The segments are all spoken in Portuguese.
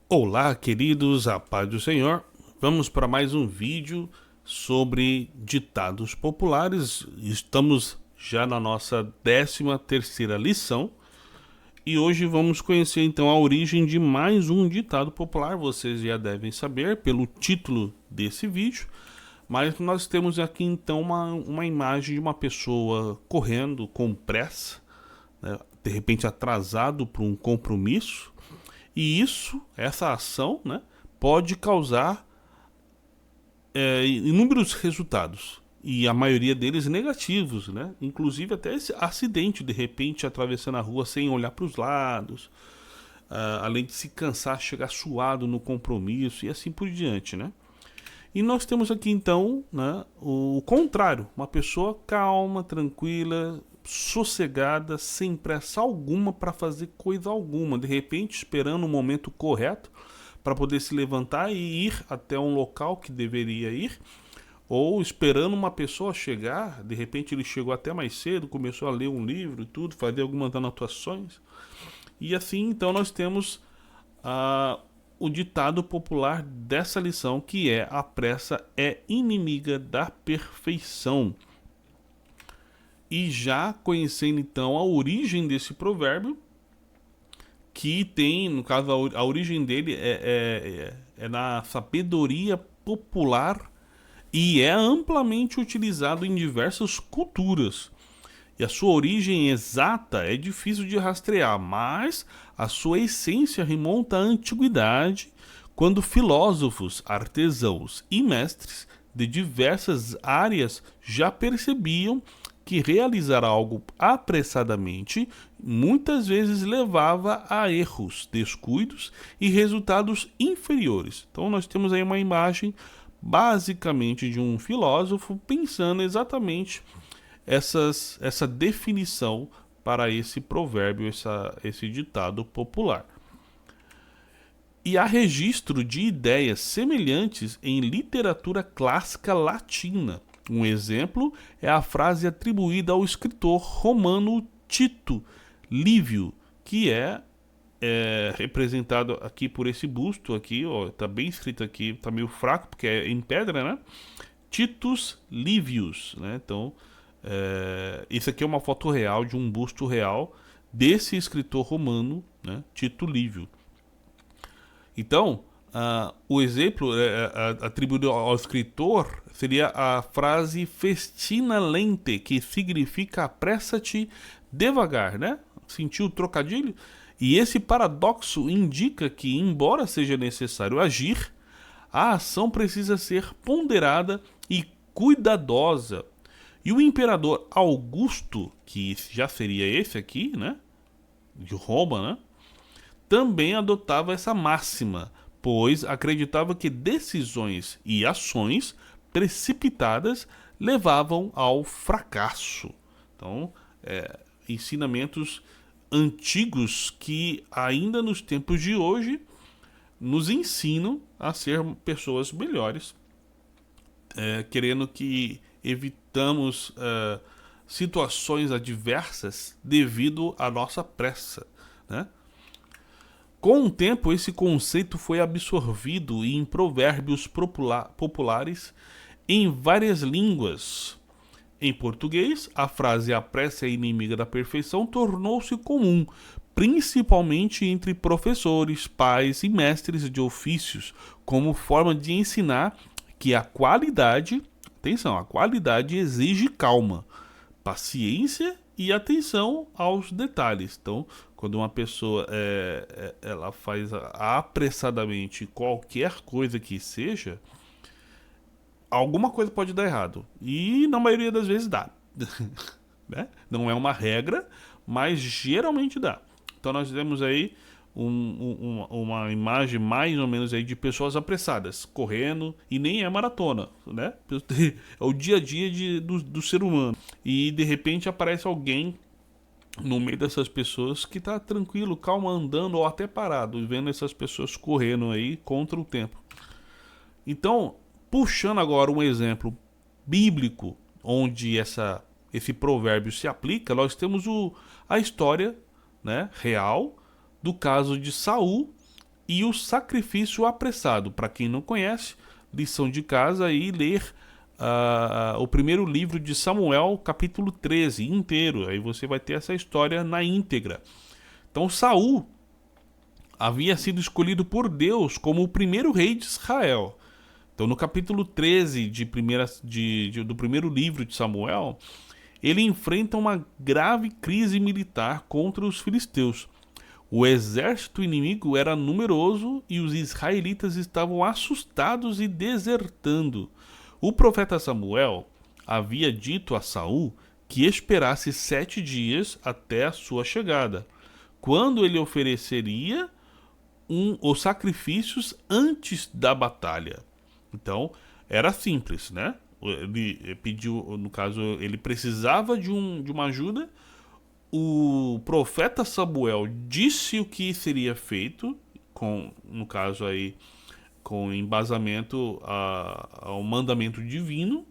Olá, queridos, a paz do Senhor. Vamos para mais um vídeo sobre ditados populares. Estamos já na nossa 13ª lição e hoje vamos conhecer então a origem de mais um ditado popular. Vocês já devem saber pelo título desse vídeo, mas nós temos aqui então uma imagem de uma pessoa correndo com pressa, né, de repente atrasado para um compromisso. E essa ação, né, pode causar inúmeros resultados. E a maioria deles negativos, né? Inclusive até esse acidente, de repente, atravessando a rua sem olhar para os lados. Além de se cansar, chegar suado no compromisso e assim por diante, né? E nós temos aqui então, né, o contrário. Uma pessoa calma, tranquila, sossegada, sem pressa alguma para fazer coisa alguma, de repente esperando o momento correto para poder se levantar e ir até um local que deveria ir, ou esperando uma pessoa chegar. De repente ele chegou até mais cedo, começou a ler um livro e tudo, fazer algumas anotações. E assim então nós temos o ditado popular dessa lição, que é: a pressa é inimiga da perfeição. E já conhecendo então a origem desse provérbio, que tem, no caso, a origem dele é na sabedoria popular e é amplamente utilizado em diversas culturas. E a sua origem exata é difícil de rastrear, mas a sua essência remonta à antiguidade, quando filósofos, artesãos e mestres de diversas áreas já percebiam que realizar algo apressadamente muitas vezes levava a erros, descuidos e resultados inferiores. Então nós temos aí uma imagem basicamente de um filósofo pensando exatamente essa definição para esse provérbio, esse ditado popular. E há registro de ideias semelhantes em literatura clássica latina. Um exemplo é a frase atribuída ao escritor romano Tito Livio, que é representado aqui por esse busto aqui, ó, tá bem escrito aqui, tá meio fraco porque é em pedra, né? Titus Livius, né? Então, isso aqui é uma foto real de um busto real desse escritor romano, né? Tito Livio. Então, o exemplo atribuído ao escritor seria a frase festina lente, que significa apressa-te devagar, né? Sentiu o trocadilho? E esse paradoxo indica que, embora seja necessário agir, a ação precisa ser ponderada e cuidadosa. E o imperador Augusto, que já seria esse aqui, né? De Roma, né? Também adotava essa máxima, pois acreditava que decisões e ações precipitadas levavam ao fracasso. Então, ensinamentos antigos que ainda nos tempos de hoje nos ensinam a ser pessoas melhores, querendo que evitamos situações adversas devido à nossa pressa, né? Com o tempo, esse conceito foi absorvido em provérbios populares em várias línguas. Em português, a frase "a pressa é inimiga da perfeição" tornou-se comum, principalmente entre professores, pais e mestres de ofícios, como forma de ensinar que a qualidade, atenção, a qualidade exige calma, paciência e atenção aos detalhes. Então, quando uma pessoa ela faz apressadamente qualquer coisa que seja, alguma coisa pode dar errado. E na maioria das vezes dá. Né? Não é uma regra, mas geralmente dá. Então nós temos aí uma imagem mais ou menos aí de pessoas apressadas, correndo, e nem é maratona, né? É o dia a dia do ser humano. E de repente aparece alguém no meio dessas pessoas que tá tranquilo, calmo, andando ou até parado, e vendo essas pessoas correndo aí contra o tempo. Então, puxando agora um exemplo bíblico onde esse provérbio se aplica, nós temos a história, né, real do caso de Saul e o sacrifício apressado. Para quem não conhece, lição de casa aí, ler o primeiro livro de Samuel, capítulo 13, inteiro. Aí você vai ter essa história na íntegra. Então Saul havia sido escolhido por Deus como o primeiro rei de Israel. Então no capítulo 13 do primeiro livro de Samuel, ele enfrenta uma grave crise militar contra os filisteus. O exército inimigo era numeroso e os israelitas estavam assustados e desertando. O profeta Samuel havia dito a Saul que esperasse 7 dias até a sua chegada, quando ele ofereceria os sacrifícios antes da batalha. Então, era simples, né? Ele pediu, no caso, ele precisava de uma ajuda. O profeta Samuel disse o que seria feito, no caso aí, com embasamento ao mandamento divino,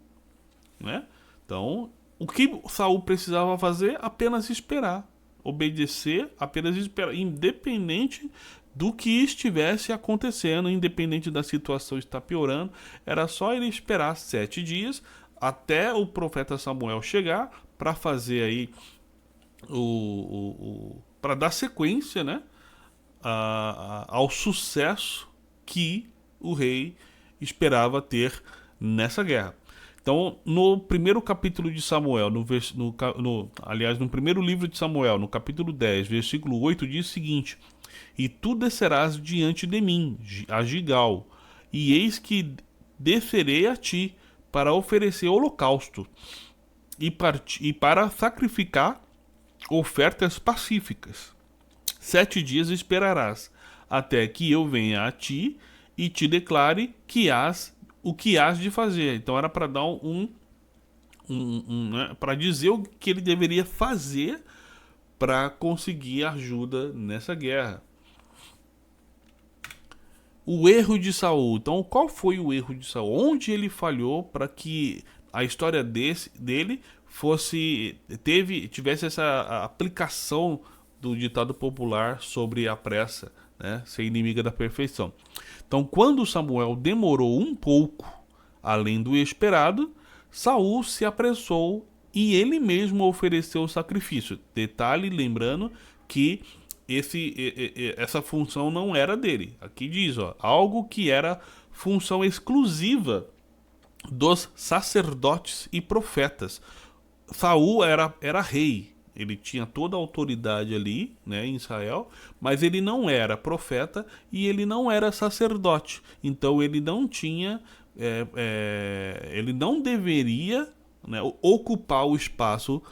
né? Então, o que Saul precisava fazer? Apenas esperar, obedecer, apenas esperar, independente do que estivesse acontecendo, independente da situação estar piorando, era só ele esperar 7 dias até o profeta Samuel chegar para fazer aí para dar sequência, né, ao sucesso que o rei esperava ter nessa guerra. Então, no primeiro capítulo de Samuel, aliás, no primeiro livro de Samuel, no capítulo 10, versículo 8, diz o seguinte: E tu descerás diante de mim, a Gigal, e eis que descerei a ti para oferecer holocausto e para sacrificar ofertas pacíficas. 7 dias esperarás, até que eu venha a ti e te declare o que hás de fazer. Então era para dar né, para dizer o que ele deveria fazer para conseguir ajuda nessa guerra. O erro de Saul. Então, qual foi o erro de Saul? Onde ele falhou para que a história dele tivesse essa aplicação do ditado popular sobre a pressa, né, ser inimiga da perfeição. Então, quando Samuel demorou um pouco além do esperado, Saul se apressou e ele mesmo ofereceu o sacrifício. Detalhe, lembrando que essa função não era dele. Aqui diz, algo que era função exclusiva dos sacerdotes e profetas. Saul era rei, ele tinha toda a autoridade ali, né, em Israel, mas ele não era profeta e ele não era sacerdote. Então ele não tinha, ele não deveria, né, ocupar o espaço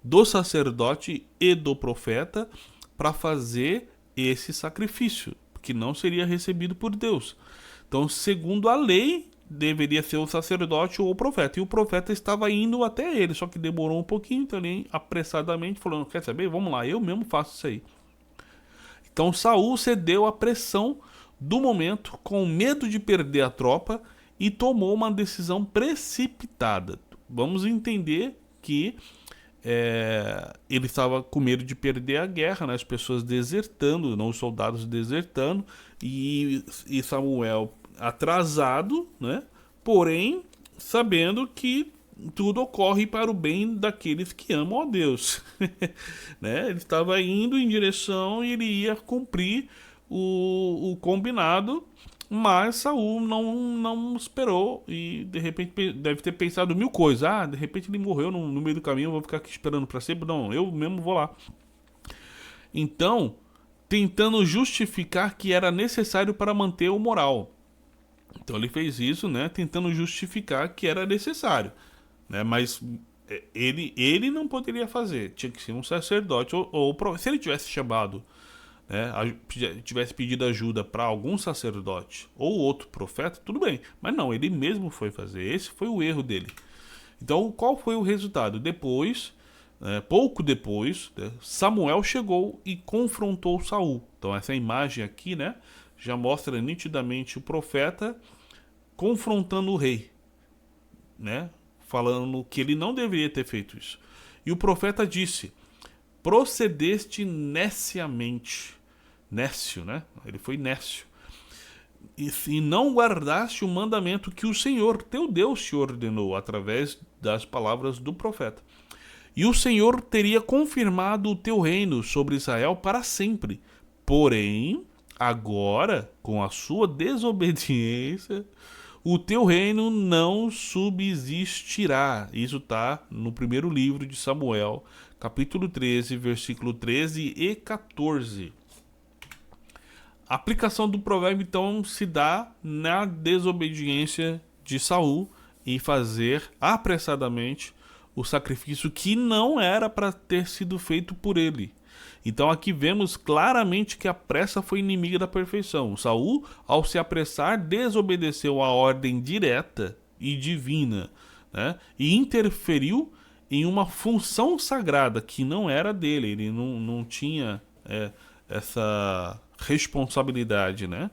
do sacerdote e do profeta para fazer esse sacrifício, que não seria recebido por Deus. Então, segundo a lei, deveria ser o sacerdote ou o profeta. E o profeta estava indo até ele, só que demorou um pouquinho, então ele apressadamente falou: quer saber? Vamos lá, eu mesmo faço isso aí. Então Saul cedeu à pressão do momento, com medo de perder a tropa, e tomou uma decisão precipitada. Vamos entender que ele estava com medo de perder a guerra, né? As pessoas desertando, não, os soldados desertando, e Samuel atrasado, né? Porém sabendo que tudo ocorre para o bem daqueles que amam a Deus. Né? Ele estava indo em direção e ele ia cumprir o combinado, mas Saul não esperou e de repente deve ter pensado mil coisas. De repente ele morreu no meio do caminho, eu vou ficar aqui esperando para sempre. Não, eu mesmo vou lá. Então, tentando justificar que era necessário para manter o moral. Então ele fez isso, né, tentando justificar que era necessário, né, mas ele não poderia fazer. Tinha que ser um sacerdote ou se ele tivesse chamado, né, tivesse pedido ajuda para algum sacerdote ou outro profeta, tudo bem, mas não, ele mesmo foi fazer. Esse foi o erro dele. Então, qual foi o resultado? Depois, pouco depois, né, Samuel chegou e confrontou Saul. Então, essa imagem aqui, né, já mostra nitidamente o profeta confrontando o rei, né, falando que ele não deveria ter feito isso. E o profeta disse: procedeste neciamente. Nécio, né? Ele foi nécio. e se não guardaste o mandamento que o Senhor teu Deus te ordenou através das palavras do profeta. E o Senhor teria confirmado o teu reino sobre Israel para sempre. Porém, agora, com a sua desobediência, o teu reino não subsistirá. Isso está no primeiro livro de Samuel, capítulo 13, versículo 13 e 14. A aplicação do provérbio, então, se dá na desobediência de Saul em fazer apressadamente o sacrifício que não era para ter sido feito por ele. Então aqui vemos claramente que a pressa foi inimiga da perfeição. Saul, ao se apressar, desobedeceu a ordem direta e divina, né? E interferiu em uma função sagrada que não era dele. Ele não tinha essa responsabilidade, né?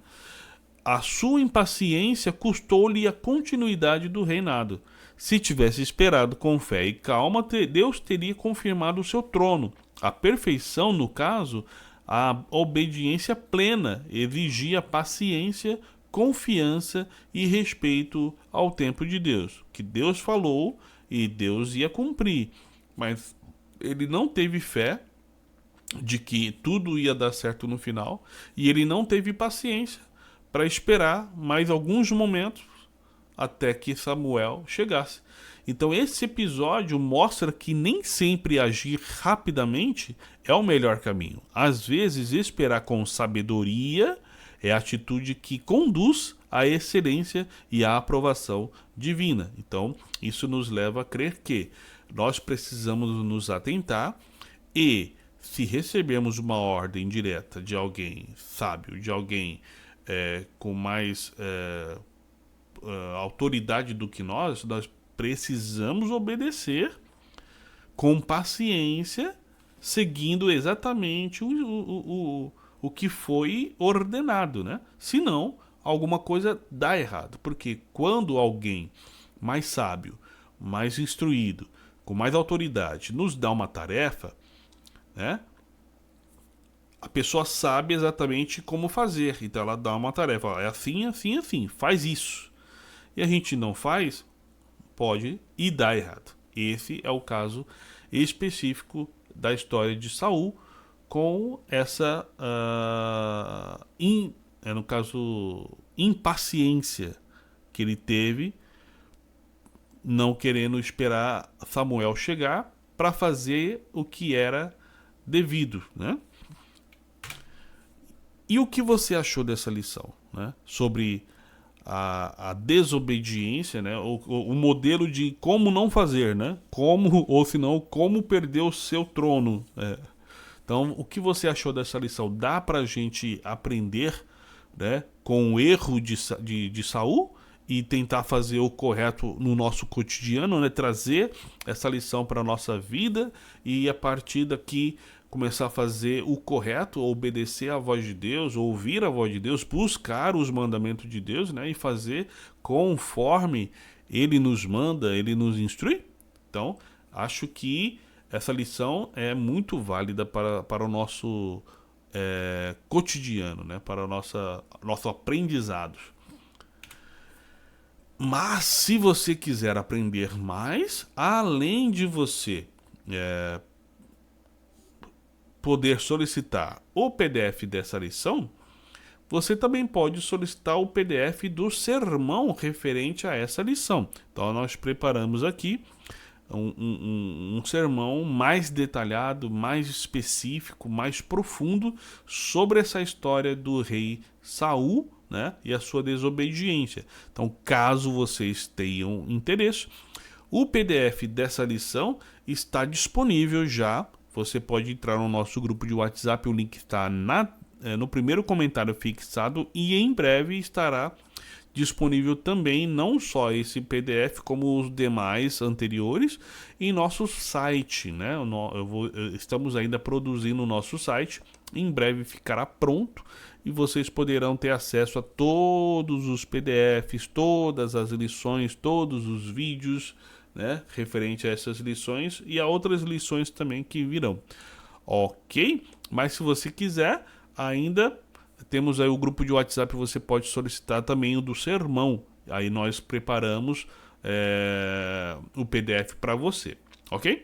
A sua impaciência custou-lhe a continuidade do reinado. Se tivesse esperado com fé e calma, Deus teria confirmado o seu trono. A perfeição, no caso, a obediência plena, exigia paciência, confiança e respeito ao tempo de Deus. Que Deus falou e Deus ia cumprir. Mas ele não teve fé de que tudo ia dar certo no final e ele não teve paciência para esperar mais alguns momentos até que Samuel chegasse. Então esse episódio mostra que nem sempre agir rapidamente é o melhor caminho. Às vezes esperar com sabedoria é a atitude que conduz à excelência e à aprovação divina. Então isso nos leva a crer que nós precisamos nos atentar e, se recebemos uma ordem direta de alguém sábio, de alguém com mais autoridade do que nós precisamos obedecer com paciência, seguindo exatamente o que foi ordenado, né? Senão, alguma coisa dá errado. Porque quando alguém mais sábio, mais instruído, com mais autoridade, nos dá uma tarefa, né? A pessoa sabe exatamente como fazer. Então ela dá uma tarefa. É assim, assim, assim. Faz isso. E a gente não faz, pode e dar errado. Esse é o caso específico da história de Saul com essa, no caso, impaciência que ele teve, não querendo esperar Samuel chegar para fazer o que era devido, né? E o que você achou dessa lição, né? Sobre a desobediência, né? O modelo de como não fazer, né? Como, ou se não, como perder o seu trono. Então, o que você achou dessa lição? Dá pra gente aprender, né, com o erro de Saul e tentar fazer o correto no nosso cotidiano, né? Trazer essa lição para a nossa vida e a partir daqui começar a fazer o correto, obedecer à voz de Deus, ouvir a voz de Deus, buscar os mandamentos de Deus, né? E fazer conforme Ele nos manda, Ele nos instrui. Então, acho que essa lição é muito válida para o nosso cotidiano, né? Para o nosso aprendizado. Mas se você quiser aprender mais, além de você poder solicitar o PDF dessa lição, você também pode solicitar o PDF do sermão referente a essa lição. Então nós preparamos aqui um sermão mais detalhado, mais específico, mais profundo sobre essa história do rei Saul, né, e a sua desobediência. Então, caso vocês tenham interesse, o PDF dessa lição está disponível já. Você pode entrar no nosso grupo de WhatsApp, o link está no primeiro comentário fixado e em breve estará disponível também não só esse PDF como os demais anteriores em nosso site, né? Estamos ainda produzindo o nosso site, em breve ficará pronto e vocês poderão ter acesso a todos os PDFs, todas as lições, todos os vídeos, né, referente a essas lições e a outras lições também que virão. Ok? Mas se você quiser ainda temos aí o grupo de WhatsApp, você pode solicitar também o do sermão. Aí nós preparamos o PDF para você, ok?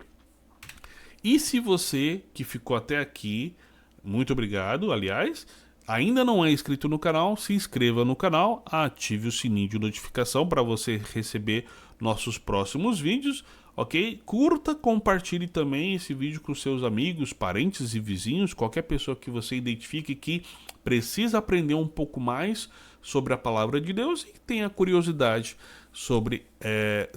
E se você que ficou até aqui, muito obrigado, aliás, ainda não é inscrito no canal, se inscreva no canal, ative o sininho de notificação para você receber nossos próximos vídeos, ok? Curta, compartilhe também esse vídeo com seus amigos, parentes e vizinhos, qualquer pessoa que você identifique que precisa aprender um pouco mais sobre a palavra de Deus e tenha curiosidade sobre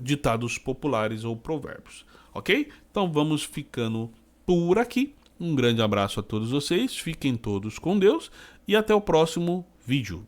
ditados populares ou provérbios, ok? Então vamos ficando por aqui. Um grande abraço a todos vocês, fiquem todos com Deus e até o próximo vídeo.